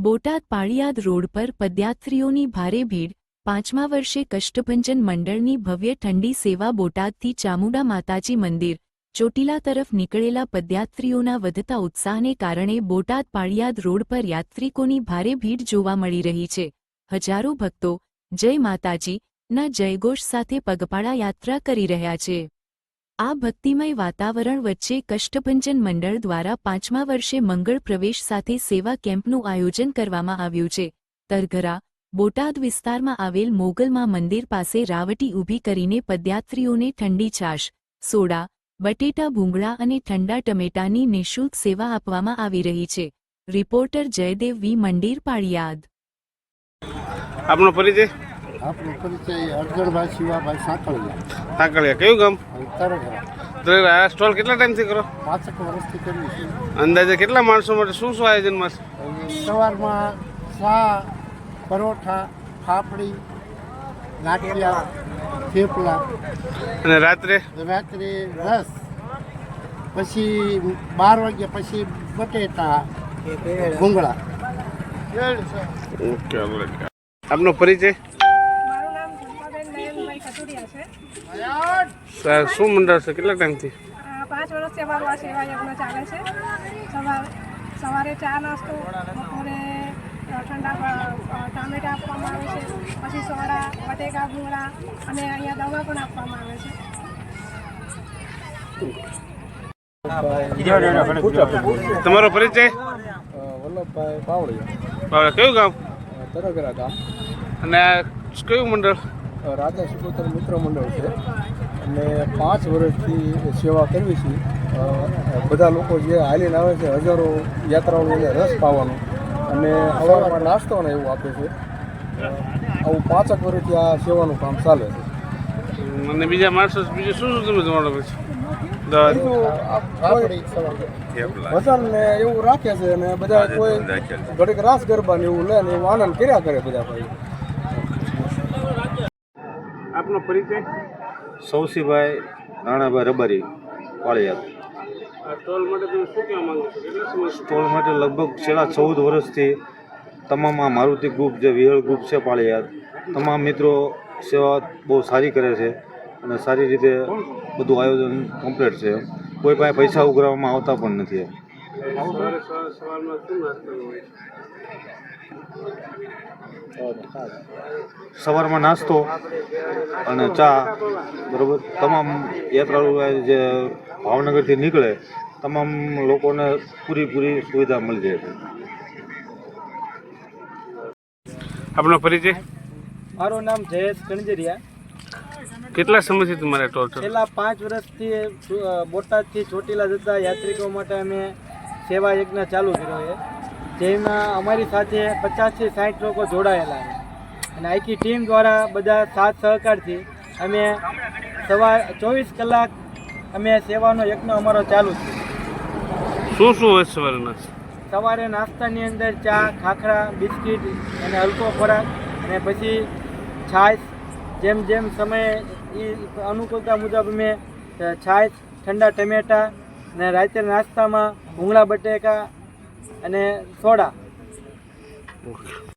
Botad Paliyad road પર પદયાત્રીઓની ભારે ભીડ, 5મા વર્ષે કષ્ટભંજન મંડળની ભવ્ય ઠંડી સેવા બોટાદથી ચામુંડા માતાજી મંદિર, ચોટીલા તરફ નીકળેલા પદયાત્રીઓના વધતા ઉત્સાહને કારણે બોટાદ પાળિયાદ રોડ પર યાત્રિકોની ભારે ભીડ જોવા મળી રહી છે. હજારો ભક્તો જય માતાજીના જયઘોષ સાથે પગપાળા યાત્રા કરી રહ્યા છે. આ ભક્તિમય વાતાવરણ વચ્ચે કષ્ટભંજન મંડળ દ્વારા 5મા વર્ષે મંગળ પ્રવેશ સાથે સેવા કેમ્પનું આયોજન કરવામાં આવ્યું છે. તરઘરા, બોટાદ વિસ્તારમાં આવેલ મોગલમાં મંદિર પાસે રાવટી ઊભી કરીને પદયાત્રીઓને ઠંડી છાશ, સોડા, બટેટા ભૂંગળા અને ઠંડા ટમેટાની નિઃશુલ્ક સેવા આપવામાં આવી રહી છે. રિપોર્ટર જયદેવ વી, મંદિર પાળિયાદ. આપનો પરિચય? આપણો પરિચય અર્જણભાઈ શિવાભાઈ સાંકળિયા. કયું ગામ? તરઘરા. આ સ્ટોલ કેટલા ટાઈમથી કરો? 5 વર્ષથી કર્યું છે. અંદાજે કેટલા માણસો માટે શું શું આયોજનમાં છે? સવારમાં ચા, પરોઠા, ફાફડી, ગાંઠિયા, થેપલા અને રાત્રે રસ, પછી 12 વાગ્યા પછી બટેટા ભૂંગળા. ઓકે. આપનો પરિચય? મારું નામ જન્માબેન નયનભાઈ કટુરિયા છે. શું મંડળ છે? કેટલા ટાઈમથી? 5 વર્ષથી અમારું આ સેવા યજ્ઞ ચાલે છે. સવારે ચા નાસ્તો, બપોરે ઠંડા ટામેટા આપવામાં આવે છે, પછી સોડા, બટેકા ભૂંગળા અને અહીંયા દવા પણ આપવામાં આવે છે. તમારો પરિચય? વલ્લભભાઈ પાવડિયા, કયું ગામ? તરઘરા ગામ. અને આ કયું મંડળ? રાધા સુપોતર મિત્ર મંડળ છે અને 5 વર્ષથી સેવા કરવી છે. બધા લોકો જે હાલીને આવે છે, હજારો યાત્રાઓને રસ પાવાનો અને સવારમાં નાસ્તો ને એવું આપે છે. આવું 5 વર્ષથી આ સેવાનું કામ ચાલે છે. અને બીજા માણસો બીજું શું શું તમે જવાનું છે? વજન ને એવું રાખે છે અને બધા કોઈ ઘડીક રાસ ગરબા ને એવું લે ને એવું આનંદ કર્યા કરે બધા ભાઈ. આપનો પરિચય? સૌસીભાઈ રાણાભાઈ રબારી, પાળિયાદ. આ સ્ટોલ માટે તમે શું કહેવા માંગો છો? કેટલા સમય? સ્ટોલ માટે લગભગ છેલ્લા 14 વર્ષથી તમામ આ મારુતિ ગ્રુપ, જે વિહળ ગ્રુપ છે પાળિયાદ, તમામ મિત્રો સેવા બહુ સારી કરે છે અને સારી રીતે બધું આયોજન કમ્પ્લીટ છે. કોઈ પાસે પૈસા ઉઘરાવવામાં આવતા પણ નથી. સવારમાં શું નાસ્તો હોય? સવારમાં નાસ્તો અને ચા, બરાબર. તમામ યાત્રાળુ જે ભાવનગરથી નીકળે તમામ લોકોને પૂરી સુવિધા મળી જાય છે. આપનો પરિચય? મારું નામ જયેશ કણજરિયા. કેટલા સમયથી તમારે ટોટલ? છેલ્લા 5 વર્ષથી બોટાદથી ચોટીલા જતા યાત્રિકો માટે અમે સેવા યજ્ઞ ચાલુ કર્યો છે, જેમાં અમારી સાથે 50 થી 60 લોકો જોડાયેલા છે અને આખી ટીમ દ્વારા બધા સાથ સહકારથી અમે સવાર 24 કલાક અમે સેવાનો યજ્ઞ અમારો ચાલુ છે. શું શું હોય સવારે? સવારે નાસ્તાની અંદર ચા, ખાખરા, બિસ્કિટ અને હલકો ખોરાક, અને પછી છાશ. જેમ જેમ સમય અનુકૂળતા મુજબ અમે છાશ, ઠંડા ટમેટા અને રાત્રે નાસ્તામાં ભૂંગળા બટેકા અને સોડા. ઓકે.